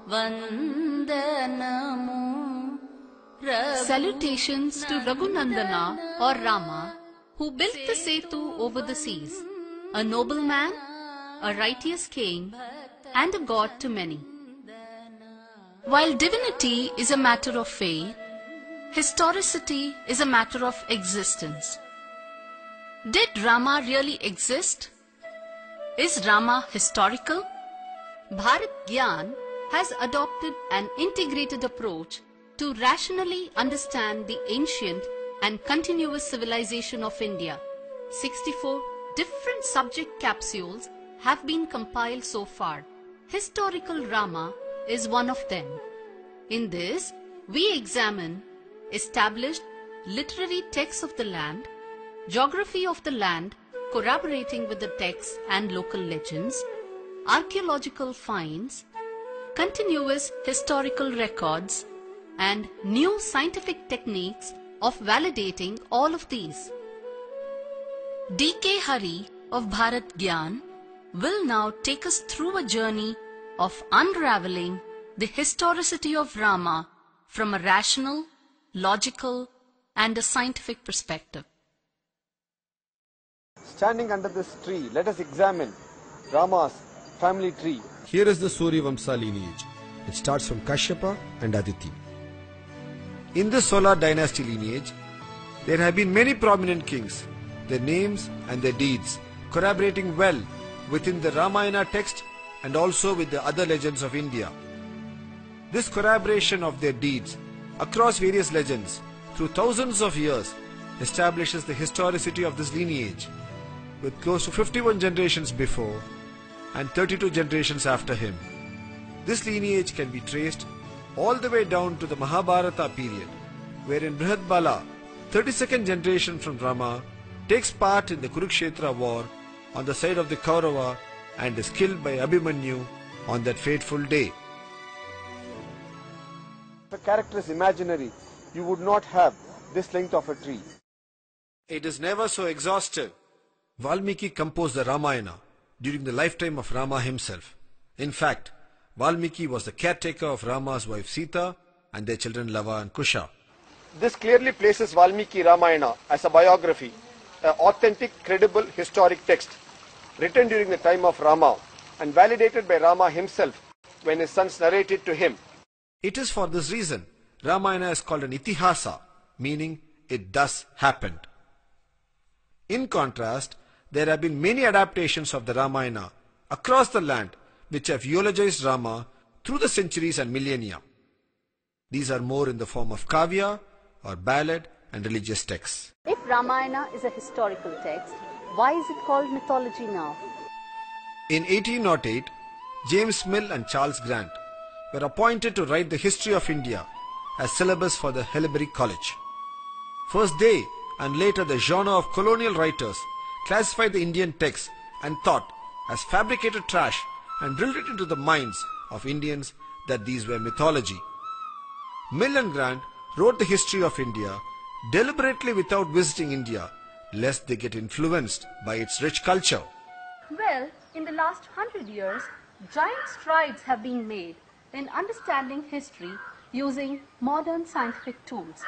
Vandanamu. Salutations to Raghunandana or Rama, who built the Setu over the seas, a noble man, a righteous king, and a god to many. While divinity is a matter of faith, historicity is a matter of existence. Did Rama really exist? Is Rama historical? Bharat Gyan has adopted an integrated approach to rationally understand the ancient and continuous civilization of India. 64 different subject capsules have been compiled so far. Historical Rama is one of them. In this, we examine established literary texts of the land, geography of the land corroborating with the texts and local legends, archaeological finds, continuous historical records, and new scientific techniques of validating all of these. D.K. Hari of Bharat Gyan will now take us through a journey of unraveling the historicity of Rama from a rational, logical, and a scientific perspective. Standing under this tree, let us examine Rama's family tree. Here is the Suryavamsa lineage. It starts from Kashyapa and Aditi. In this solar dynasty lineage, there have been many prominent kings, their names and their deeds corroborating well within the Ramayana text and also with the other legends of India. This corroboration of their deeds across various legends through thousands of years establishes the historicity of this lineage, with close to 51 generations before and 32 generations after him. This lineage can be traced all the way down to the Mahabharata period, wherein Brihatbala, 32nd generation from Rama, takes part in the Kurukshetra war on the side of the Kaurava and is killed by Abhimanyu on that fateful day. If a character is imaginary, you would not have this length of a tree. It is never so exhaustive. Valmiki composed the Ramayana during the lifetime of Rama himself. In fact, Valmiki was the caretaker of Rama's wife Sita and their children Lava and Kusha. This clearly places Valmiki Ramayana as a biography, an authentic, credible historic text written during the time of Rama and validated by Rama himself when his sons narrated to him. It is for this reason Ramayana is called an Itihasa, meaning it thus happened. In contrast, there have been many adaptations of the Ramayana across the land which have eulogized Rama through the centuries and millennia. These are more in the form of kavya or ballad and religious texts. If Ramayana is a historical text, why is it called mythology now? In 1808, James Mill and Charles Grant were appointed to write the history of India as syllabus for the Hellebury College. First they and later the genre of colonial writers classified the Indian texts and thought as fabricated trash and drilled it into the minds of Indians that these were mythology. Mill and Grant wrote the history of India deliberately without visiting India, lest they get influenced by its rich culture. Well, in the last 100 years, giant strides have been made in understanding history using modern scientific tools.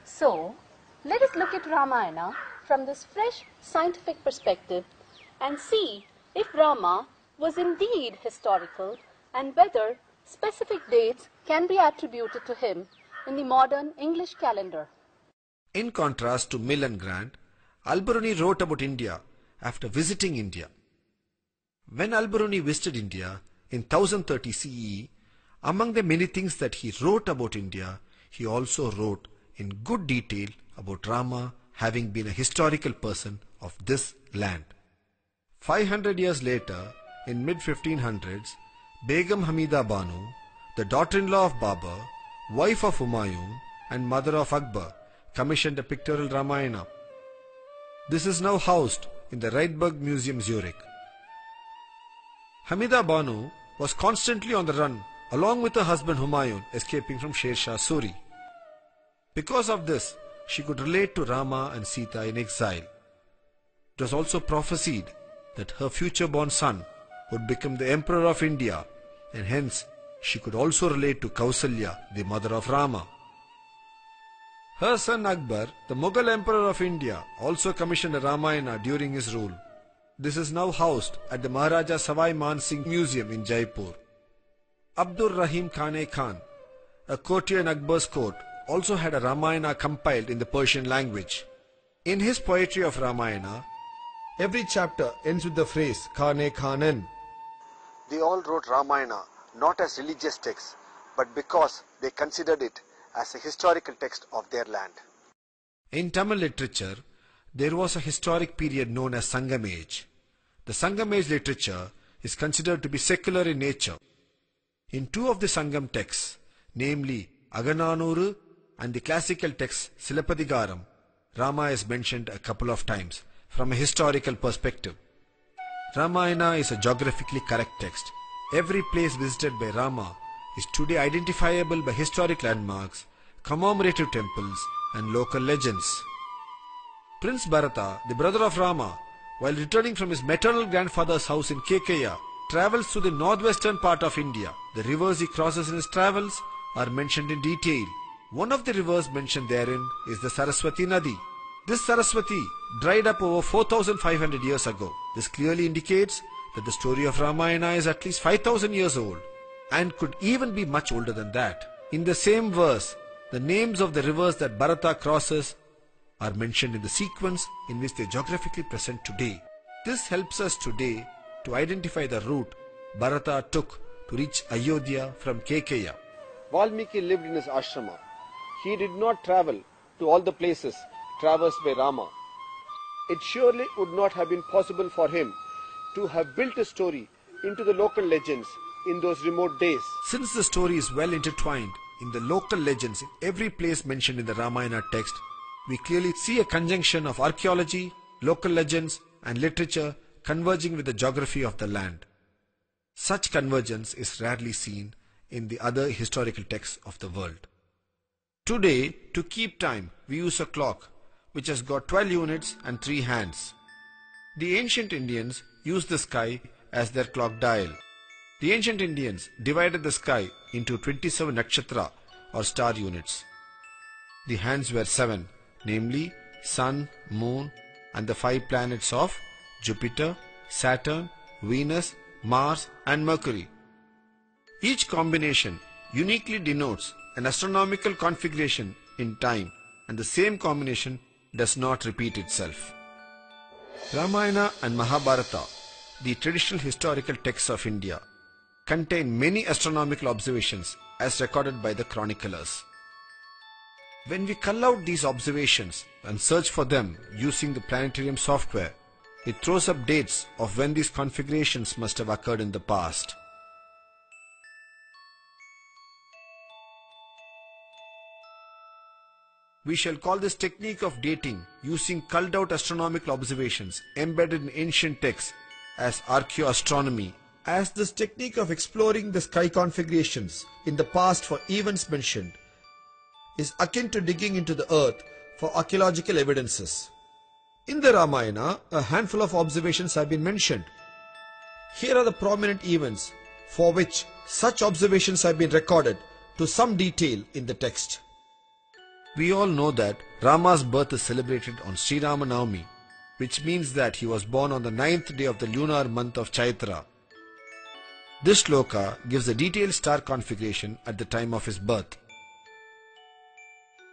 So, let us look at Ramayana from this fresh scientific perspective and see if Rama was indeed historical and whether specific dates can be attributed to him in the modern English calendar. In contrast to Mill and Grant, Al-Biruni wrote about India after visiting India. When Al-Biruni visited India in 1030 CE, among the many things that he wrote about India, he also wrote in good detail about Rama having been a historical person of this land. 500 years later, in mid-1500s, Begum Hamida Banu, the daughter-in-law of Babur, wife of Humayun and mother of Akbar, commissioned a pictorial Ramayana. This is now housed in the Rydberg Museum, Zurich. Hamida Banu was constantly on the run along with her husband Humayun, escaping from Sher Shah Suri. Because of this, she could relate to Rama and Sita in exile. It was also prophesied that her future-born son would become the emperor of India, and hence she could also relate to Kausalya, the mother of Rama. Her son Akbar, the Mughal Emperor of India, also commissioned a Ramayana during his rule. This is now housed at the Maharaja Savai Man Singh Museum in Jaipur. Abdur Rahim Khan Khan, a courtier in Akbar's court, also had a Ramayana compiled in the Persian language. In his poetry of Ramayana, every chapter ends with the phrase Khane Khanen. They all wrote Ramayana not as religious texts, but because they considered it as a historical text of their land. In Tamil literature, there was a historic period known as Sangam Age. The Sangam Age literature is considered to be secular in nature. In two of the Sangam texts, namely Agananuru and the classical text Silapadigaram, Rama is mentioned a couple of times from a historical perspective. Ramayana is a geographically correct text. Every place visited by Rama is today identifiable by historic landmarks, commemorative temples and local legends. Prince Bharata, the brother of Rama, while returning from his maternal grandfather's house in Kekeya, travels through the northwestern part of India. The rivers he crosses in his travels are mentioned in detail. One of the rivers mentioned therein is the Saraswati Nadi. This Saraswati dried up over 4,500 years ago. This clearly indicates that the story of Ramayana is at least 5,000 years old and could even be much older than that. In the same verse, the names of the rivers that Bharata crosses are mentioned in the sequence in which they are geographically present today. This helps us today to identify the route Bharata took to reach Ayodhya from Kekeya. Valmiki lived in his ashrama. He did not travel to all the places traversed by Rama. It surely would not have been possible for him to have built a story into the local legends in those remote days. Since the story is well intertwined in the local legends in every place mentioned in the Ramayana text, we clearly see a conjunction of archaeology, local legends and literature converging with the geography of the land. Such convergence is rarely seen in the other historical texts of the world. Today, to keep time, we use a clock which has got 12 units and 3 hands. The ancient Indians used the sky as their clock dial. The ancient Indians divided the sky into 27 nakshatra or star units. The hands were 7, namely Sun, Moon and the 5 planets of Jupiter, Saturn, Venus, Mars and Mercury. Each combination uniquely denotes an astronomical configuration in time, and the same combination does not repeat itself. Ramayana and Mahabharata, the traditional historical texts of India, contain many astronomical observations as recorded by the chroniclers. When we cull out these observations and search for them using the planetarium software, it throws up dates of when these configurations must have occurred in the past. We shall call this technique of dating using culled out astronomical observations embedded in ancient texts as archaeoastronomy, as this technique of exploring the sky configurations in the past for events mentioned is akin to digging into the earth for archaeological evidences. In the Ramayana, a handful of observations have been mentioned. Here are the prominent events for which such observations have been recorded to some detail in the text. We all know that Rama's birth is celebrated on Sri Rama Navami, which means that he was born on the 9th day of the lunar month of Chaitra. This shloka gives a detailed star configuration at the time of his birth.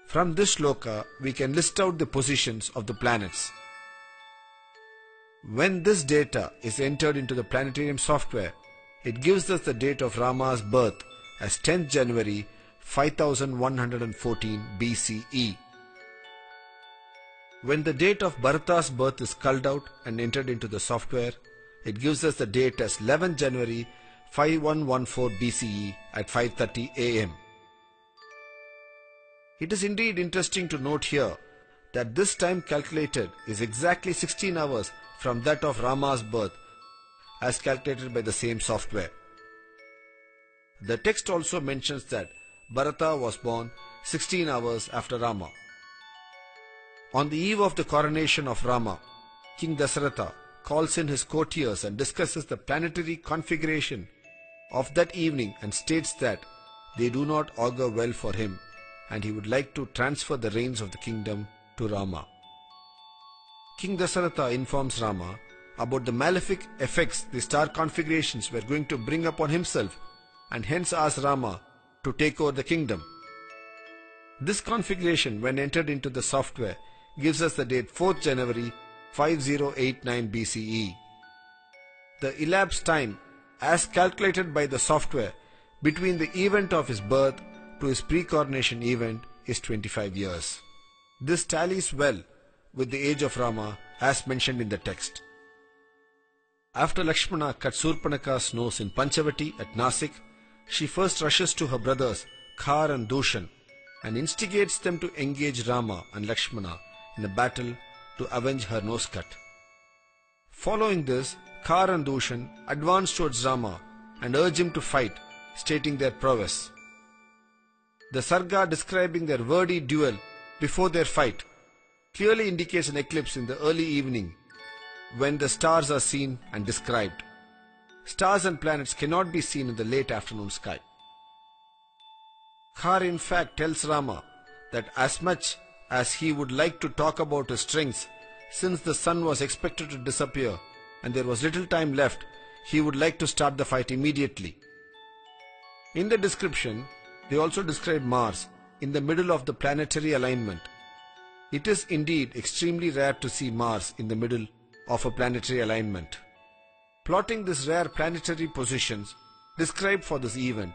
From this shloka, we can list out the positions of the planets. When this data is entered into the planetarium software, it gives us the date of Rama's birth as 10th January 5114 BCE. When the date of Bharata's birth is culled out and entered into the software, it gives us the date as 11th January 5114 BCE at 5:30 AM. It is indeed interesting to note here that this time calculated is exactly 16 hours from that of Rama's birth as calculated by the same software. The text also mentions that Bharata was born 16 hours after Rama. On the eve of the coronation of Rama, King Dasaratha calls in his courtiers and discusses the planetary configuration of that evening and states that they do not augur well for him and he would like to transfer the reins of the kingdom to Rama. King Dasaratha informs Rama about the malefic effects the star configurations were going to bring upon himself and hence asks Rama to take over the kingdom. This configuration, when entered into the software, gives us the date 4th January 5089 BCE. The elapsed time, as calculated by the software, between the event of his birth to his pre-coronation event is 25 years. This tallies well with the age of Rama as mentioned in the text. After Lakshmana cuts Surpanaka's nose in Panchavati at Nasik, she first rushes to her brothers Khar and Dushan and instigates them to engage Rama and Lakshmana in a battle to avenge her nose cut. Following this, Khar and Dushan advance towards Rama and urge him to fight, stating their prowess. The sarga describing their wordy duel before their fight clearly indicates an eclipse in the early evening when the stars are seen and described. Stars and planets cannot be seen in the late afternoon sky. Khar in fact tells Rama that as much as he would like to talk about his strengths, since the sun was expected to disappear and there was little time left, he would like to start the fight immediately. In the description, they also describe Mars in the middle of the planetary alignment. It is indeed extremely rare to see Mars in the middle of a planetary alignment. Plotting these rare planetary positions described for this event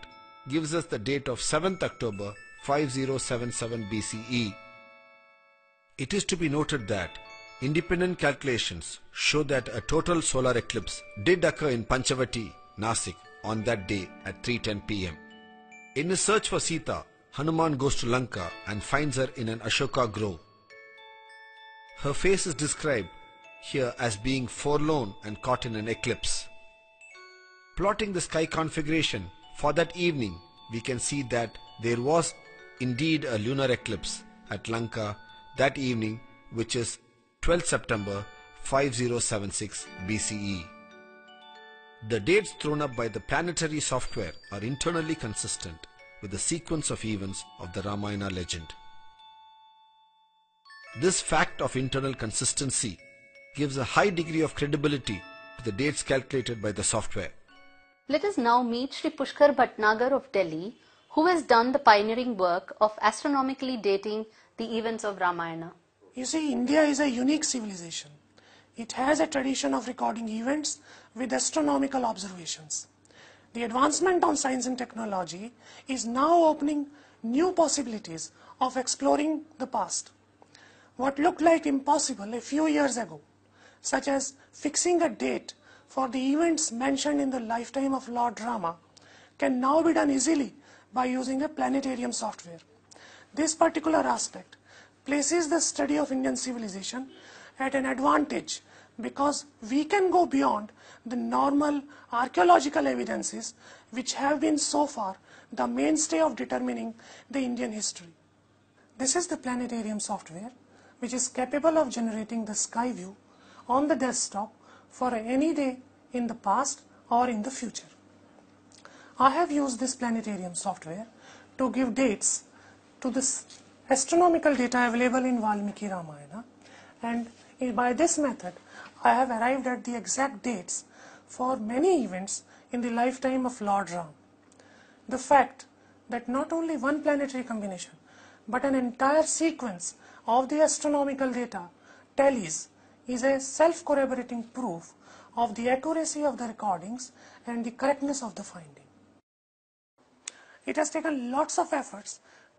gives us the date of 7th October 5077 BCE. It is to be noted that independent calculations show that a total solar eclipse did occur in Panchavati, Nasik on that day at 3:10 p.m. In his search for Sita, Hanuman goes to Lanka and finds her in an Ashoka grove. Her face is described here as being forlorn and caught in an eclipse. Plotting the sky configuration for that evening, we can see that there was indeed a lunar eclipse at Lanka that evening, which is 12th September 5076 BCE. The dates thrown up by the planetary software are internally consistent with the sequence of events of the Ramayana legend. This fact of internal consistency gives a high degree of credibility to the dates calculated by the software. Let us now meet Sri Pushkar Bhatnagar of Delhi, who has done the pioneering work of astronomically dating the events of Ramayana. You see, India is a unique civilization. It has a tradition of recording events with astronomical observations. The advancement on science and technology is now opening new possibilities of exploring the past. What looked like impossible a few years ago, such as fixing a date for the events mentioned in the lifetime of Lord Rama, can now be done easily by using a planetarium software. This particular aspect places the study of Indian civilization at an advantage because we can go beyond the normal archaeological evidences which have been so far the mainstay of determining the Indian history. This is the planetarium software which is capable of generating the sky view on the desktop for any day in the past or in the future. I have used this planetarium software to give dates to the astronomical data available in Valmiki Ramayana, and by this method I have arrived at the exact dates for many events in the lifetime of Lord Rama. The fact that not only one planetary combination but an entire sequence of the astronomical data tallies is a self-corroborating proof of the accuracy of the recordings and the correctness of the finding. It has taken lots of efforts